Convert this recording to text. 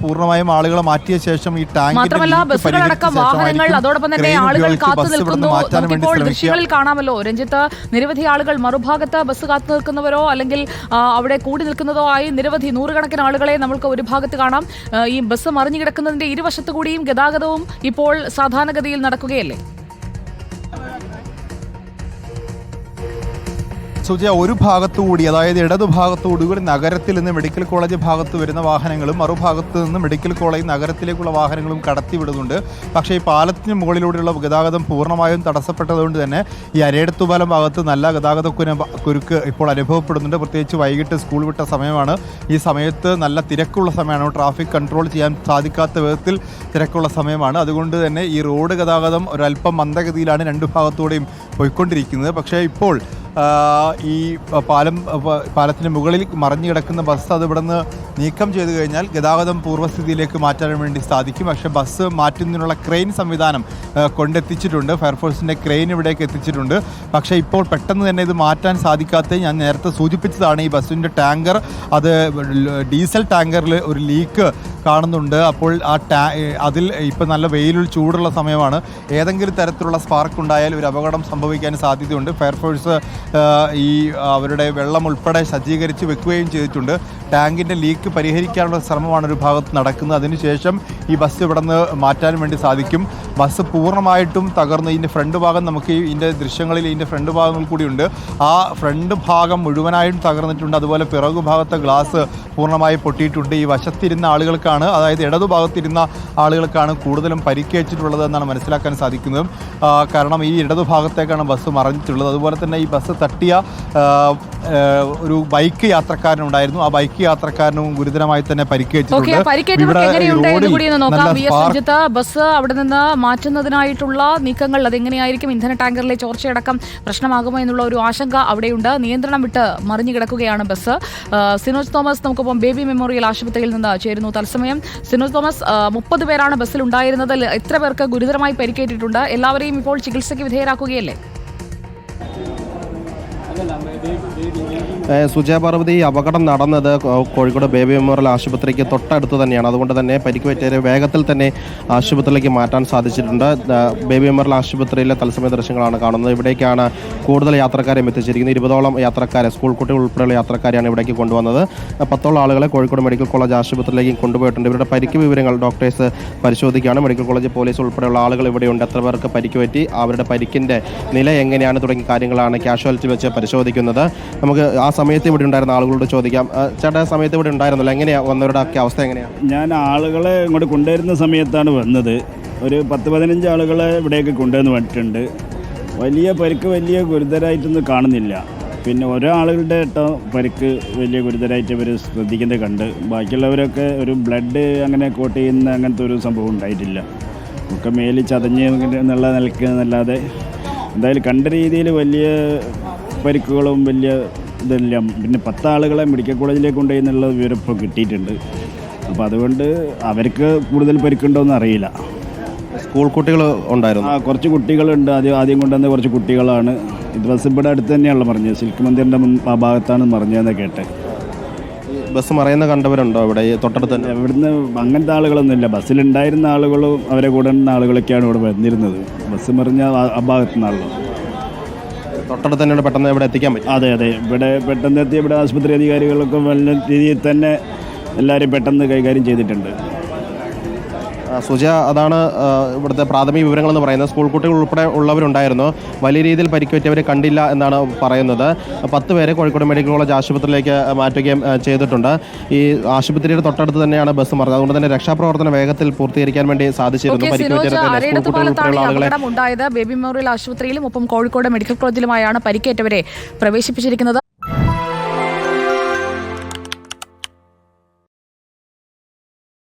പൂർണ്ണമായും ആളുകളെ മാറ്റിയ ശേഷം ഈ മാത്രമല്ല ബസ്സുകളടക്കം വാഹനങ്ങൾ അതോടൊപ്പം തന്നെ ആളുകൾ കാത്തു നിൽക്കുന്നു. നമുക്കിപ്പോൾ ദൃശ്യങ്ങളിൽ കാണാമല്ലോ രഞ്ജിത്ത്, നിരവധി ആളുകൾ മറുഭാഗത്ത് ബസ് കാത്തു നിൽക്കുന്നവരോ അല്ലെങ്കിൽ അവിടെ കൂടി നിൽക്കുന്നതോ ആയി നിരവധി നൂറുകണക്കിന് ആളുകളെ നമുക്ക് ഒരു ഭാഗത്ത് കാണാം. ഈ ബസ് മറിഞ്ഞു കിടക്കുന്നതിന്റെ ഇരുവശത്തു കൂടിയും ഗതാഗതവും ഇപ്പോൾ സാധാരണഗതിയിൽ നടക്കുകയല്ലേ? സുജയ, ഒരു ഭാഗത്തുകൂടി, അതായത് ഇടതു ഭാഗത്തുകൂടി നഗരത്തിൽ നിന്ന് മെഡിക്കൽ കോളേജ് ഭാഗത്ത് വരുന്ന വാഹനങ്ങളും മറുഭാഗത്ത് നിന്ന് മെഡിക്കൽ കോളേജ് നഗരത്തിലേക്കുള്ള വാഹനങ്ങളും കടത്തിവിടുന്നുണ്ട്. പക്ഷേ ഈ പാലത്തിന് മുകളിലൂടെയുള്ള ഗതാഗതം പൂർണ്ണമായും തടസ്സപ്പെട്ടതുകൊണ്ട് തന്നെ ഈ അരയിടത്തുപാലം ഭാഗത്ത് നല്ല ഗതാഗത കുരുക്ക് ഇപ്പോൾ അനുഭവപ്പെടുന്നുണ്ട്. പ്രത്യേകിച്ച് വൈകിട്ട് സ്കൂൾ വിട്ട സമയമാണ്. ഈ സമയത്ത് നല്ല തിരക്കുള്ള സമയമാണ്. ട്രാഫിക് കൺട്രോൾ ചെയ്യാൻ സാധിക്കാത്ത വിധത്തിൽ തിരക്കുള്ള സമയമാണ്. അതുകൊണ്ട് തന്നെ ഈ റോഡ് ഗതാഗതം ഒരല്പം മന്ദഗതിയിലാണ് രണ്ടു ഭാഗത്തൂടെയും പോയിക്കൊണ്ടിരിക്കുന്നത്. പക്ഷേ ഇപ്പോൾ ഈ പാലത്തിന് മുകളിൽ മറിഞ്ഞു കിടക്കുന്ന ബസ് അത് ഇവിടെ നിന്ന് നീക്കം ചെയ്തു കഴിഞ്ഞാൽ ഗതാഗതം പൂർവ്വസ്ഥിതിയിലേക്ക് മാറ്റാൻ വേണ്ടി സാധിക്കും. പക്ഷേ ബസ് മാറ്റുന്നതിനുള്ള ക്രെയിൻ സംവിധാനം കൊണ്ടെത്തിച്ചിട്ടുണ്ട്. ഫയർഫോഴ്സിൻ്റെ ക്രെയിൻ ഇവിടേക്ക് എത്തിച്ചിട്ടുണ്ട്. പക്ഷേ ഇപ്പോൾ പെട്ടെന്ന് തന്നെ ഇത് മാറ്റാൻ സാധിക്കാത്ത, ഞാൻ നേരത്തെ സൂചിപ്പിച്ചതാണ്, ഈ ബസ്സിൻ്റെ ടാങ്കർ, അത് ഡീസൽ ടാങ്കറിൽ ഒരു ലീക്ക് കാണുന്നുണ്ട്. അപ്പോൾ അതിൽ ഇപ്പോൾ നല്ല വെയിലുള്ള ചൂടുള്ള സമയമാണ്. ഏതെങ്കിലും തരത്തിലുള്ള സ്പാർക്ക് ഉണ്ടായാൽ ഒരു അപകടം സംഭവിക്കാൻ സാധ്യതയുണ്ട്. ഫയർഫോഴ്സ് ഈ അവരുടെ വെള്ളം ഉൾപ്പെടെ സജ്ജീകരിച്ച് വെക്കുകയും ചെയ്തിട്ടുണ്ട്. ടാങ്കിൻ്റെ ലീക്ക് പരിഹരിക്കാനുള്ള ശ്രമമാണ് ഒരു ഭാഗത്ത് നടക്കുന്നത്. അതിനുശേഷം ഈ ബസ് ഇവിടെ നിന്ന് മാറ്റാൻ വേണ്ടി സാധിക്കും. ബസ് പൂർണ്ണമായിട്ടും തകർന്ന് ഇതിൻ്റെ ഫ്രണ്ട് ഭാഗം നമുക്ക് ഇതിൻ്റെ ദൃശ്യങ്ങളിൽ ഇതിൻ്റെ ഫ്രണ്ട് ഭാഗങ്ങൾ കൂടിയുണ്ട്. ആ ഫ്രണ്ട് ഭാഗം മുഴുവനായും തകർന്നിട്ടുണ്ട്. അതുപോലെ പിറകു ഭാഗത്തെ ഗ്ലാസ് പൂർണ്ണമായി പൊട്ടിയിട്ടുണ്ട്. ഈ വശത്തിരുന്ന ആളുകൾക്കാണ്, അതായത് ഇടതുഭാഗത്തിരുന്ന ആളുകൾക്കാണ് കൂടുതലും പരിക്കേറ്റിട്ടുള്ളത് എന്നാണ് മനസ്സിലാക്കാൻ സാധിക്കുന്നത്. കാരണം ഈ ഇടതുഭാഗത്തേക്കാണ് ബസ് മറിഞ്ഞിട്ടുള്ളത്. അതുപോലെ തന്നെ ഈ ബസ് തട്ടിയ ഒരു ബൈക്ക് യാത്രക്കാരനുണ്ടായിരുന്നു. ആ ബൈക്ക് യാത്രക്കാരനും ഗുരുതരമായി തന്നെ പരിക്കേറ്റിട്ടുണ്ട്. ബസ് അവിടെ നിന്ന് മാറ്റുന്നതിനായിട്ടുള്ള നീക്കങ്ങൾ അതെങ്ങനെയായിരിക്കും? ഇന്ധന ടാങ്കറിലെ ചോർച്ചയടക്കം പ്രശ്നമാകുമോ എന്നുള്ള ഒരു ആശങ്ക അവിടെയുണ്ട്. നിയന്ത്രണം വിട്ട് മറിഞ്ഞു കിടക്കുകയാണ് ബസ്. സിനോജ് തോമസ് നമുക്കൊപ്പം ബേബി മെമ്മോറിയൽ ആശുപത്രിയിൽ നിന്ന് ചേരുന്നു തത്സമയം. സിനോജ് തോമസ്, 30 പേരാണ് ബസ്സിൽ ഉണ്ടായിരുന്നത്. എത്ര പേർക്ക് ഗുരുതരമായി പരിക്കേറ്റിട്ടുണ്ട്? എല്ലാവരെയും ഇപ്പോൾ ചികിത്സയ്ക്ക് വിധേയരാക്കുകയല്ലേ? സുജയ പാർവതി, അപകടം നടന്നത് കോഴിക്കോട് ബേബി മെമ്മോറിയൽ ആശുപത്രിക്ക് തൊട്ടടുത്ത് തന്നെയാണ്. അതുകൊണ്ട് തന്നെ പരിക്കുപറ്റിയവരെ വേഗത്തിൽ തന്നെ ആശുപത്രിയിലേക്ക് മാറ്റാൻ സാധിച്ചിട്ടുണ്ട്. ബേബി മെമ്മോറിയൽ ആശുപത്രിയിലെ തത്സമയ ദൃശ്യങ്ങളാണ് കാണുന്നത്. ഇവിടേക്കാണ് കൂടുതൽ യാത്രക്കാരെയും എത്തിച്ചിരിക്കുന്നത്. 20ഓളം യാത്രക്കാരെ, സ്കൂൾ കുട്ടികൾ ഉൾപ്പെടെയുള്ള യാത്രക്കാരെയാണ് ഇവിടേക്ക് കൊണ്ടുവന്നത്. 10ഓളം ആളുകളെ കോഴിക്കോട് മെഡിക്കൽ കോളേജ് ആശുപത്രിയിലേക്ക് കൊണ്ടുപോയിട്ടുണ്ട്. ഇവരുടെ പരിക്ക് വിവരങ്ങൾ ഡോക്ടേഴ്സ് പരിശോധിക്കുകയാണ്. മെഡിക്കൽ കോളേജ് പോലീസ് ഉൾപ്പെടെയുള്ള ആളുകൾ ഇവിടെയുണ്ട്. എത്ര പേർക്ക് പരിക്കുപറ്റി, അവരുടെ പരിക്കിൻ്റെ നില എങ്ങനെയാണ് തുടങ്ങിയ കാര്യങ്ങളാണ് കാഷ്വാലിറ്റി വെച്ച് പരിശോധിക്കുന്നത്. നമുക്ക് ആ സമയത്ത് ഇവിടെ ഉണ്ടായിരുന്ന ആളുകളോട് ചോദിക്കാം. ചേട്ടാ, സമയത്ത് ഇവിടെ ഉണ്ടായിരുന്നല്ലോ, എങ്ങനെയാണ് വന്നവരുടെ ഒക്കെ അവസ്ഥ എങ്ങനെയാണ്? ഞാൻ ആളുകളെ ഇങ്ങോട്ട് കൊണ്ടുവരുന്ന സമയത്താണ് വന്നത്. ഒരു 10-15 ആളുകളെ ഇവിടേക്ക് കൊണ്ടുവന്ന് വന്നിട്ടുണ്ട്. വലിയ പരിക്ക് വലിയ ഗുരുതരമായിട്ടൊന്നും കാണുന്നില്ല. പിന്നെ ഓരോ ആളുകളുടെ പരിക്ക് വലിയ ഗുരുതരമായിട്ട് ഇവർ ശ്രദ്ധിക്കുന്നത് കണ്ട്, ബാക്കിയുള്ളവരൊക്കെ ഒരു ബ്ലഡ് അങ്ങനെ കോട്ട് ചെയ്യുന്ന അങ്ങനത്തെ ഒരു സംഭവം ഉണ്ടായിട്ടില്ല. ഒക്കെ മേലിൽ ചതഞ്ഞ് എന്നുള്ള നിൽക്കുന്നതല്ലാതെ എന്തായാലും കണ്ട രീതിയിൽ വലിയ പരിക്കുകളും വലിയ ഇതെല്ലാം. പിന്നെ 10 ആളുകളെ മെഡിക്കൽ കോളേജിലേക്ക് കൊണ്ടുപോയെന്നുള്ള വിവരം ഇപ്പോൾ കിട്ടിയിട്ടുണ്ട്. അപ്പോൾ അതുകൊണ്ട് അവർക്ക് കൂടുതൽ പരിക്കുണ്ടോയെന്ന് അറിയില്ല. സ്കൂൾ കുട്ടികൾ ഉണ്ടായിരുന്നു? കുറച്ച് കുട്ടികളുണ്ട്. ആദ്യം കൊണ്ടുവന്ന കുറച്ച് കുട്ടികളാണ്. ഇത് ബസ് ഇവിടെ അടുത്ത് തന്നെയാണല്ലോ മറിഞ്ഞത്. സിൽക്ക് മന്ദിറിൻ്റെ ആ ഭാഗത്താണ് മറിഞ്ഞതെന്ന് കേട്ടെ. ബസ് മറിയുന്ന കണ്ടവരുണ്ടോ ഇവിടെ തൊട്ടടുത്ത് തന്നെ? ഇവിടുന്ന് അങ്ങനത്തെ ആളുകളൊന്നുമില്ല. ബസ്സിലുണ്ടായിരുന്ന ആളുകളും അവരെ കൂടെ നിന്ന ആളുകളൊക്കെയാണ് ഇവിടെ വന്നിരുന്നത്. ബസ് മറിഞ്ഞ ആ ഭാഗത്തു നിന്നാണല്ലോ. തൊട്ടടുത്ത് തന്നെയാണ്, പെട്ടെന്ന് ഇവിടെ എത്തിക്കാൻ പറ്റും? അതെ, ഇവിടെ പെട്ടെന്ന് എത്തി. ഇവിടെ ആശുപത്രി അധികാരികളൊക്കെ നല്ല രീതിയിൽ തന്നെ എല്ലാവരും പെട്ടെന്ന് കൈകാര്യം ചെയ്തിട്ടുണ്ട്. സുജ, അതാണ് ഇവിടുത്തെ പ്രാഥമിക വിവരങ്ങളെന്ന് പറയുന്നത്. സ്കൂൾ കുട്ടികൾ ഉൾപ്പെടെ ഉള്ളവരുണ്ടായിരുന്നു. വലിയ രീതിയിൽ പരിക്കേറ്റവരെ കണ്ടില്ല എന്നാണ് പറയുന്നത്. 10 പേരെ കോഴിക്കോട് മെഡിക്കൽ കോളേജ് ആശുപത്രിയിലേക്ക് മാറ്റുകയും ചെയ്തിട്ടുണ്ട്. ഈ ആശുപത്രിയുടെ തൊട്ടടുത്ത് തന്നെയാണ് ബസ് മറിഞ്ഞത്. അതുകൊണ്ട് തന്നെ രക്ഷാപ്രവർത്തനം വേഗത്തിൽ പൂർത്തീകരിക്കാൻ വേണ്ടി സാധിച്ചിരുന്നു. ഉണ്ടായത് ബേബി മെമ്മോറിയൽ ആശുപത്രിയിലും ഒപ്പം കോഴിക്കോട് മെഡിക്കൽ കോളേജിലുമായാണ് പരിക്കേറ്റവരെ പ്രവേശിപ്പിച്ചിരിക്കുന്നത്.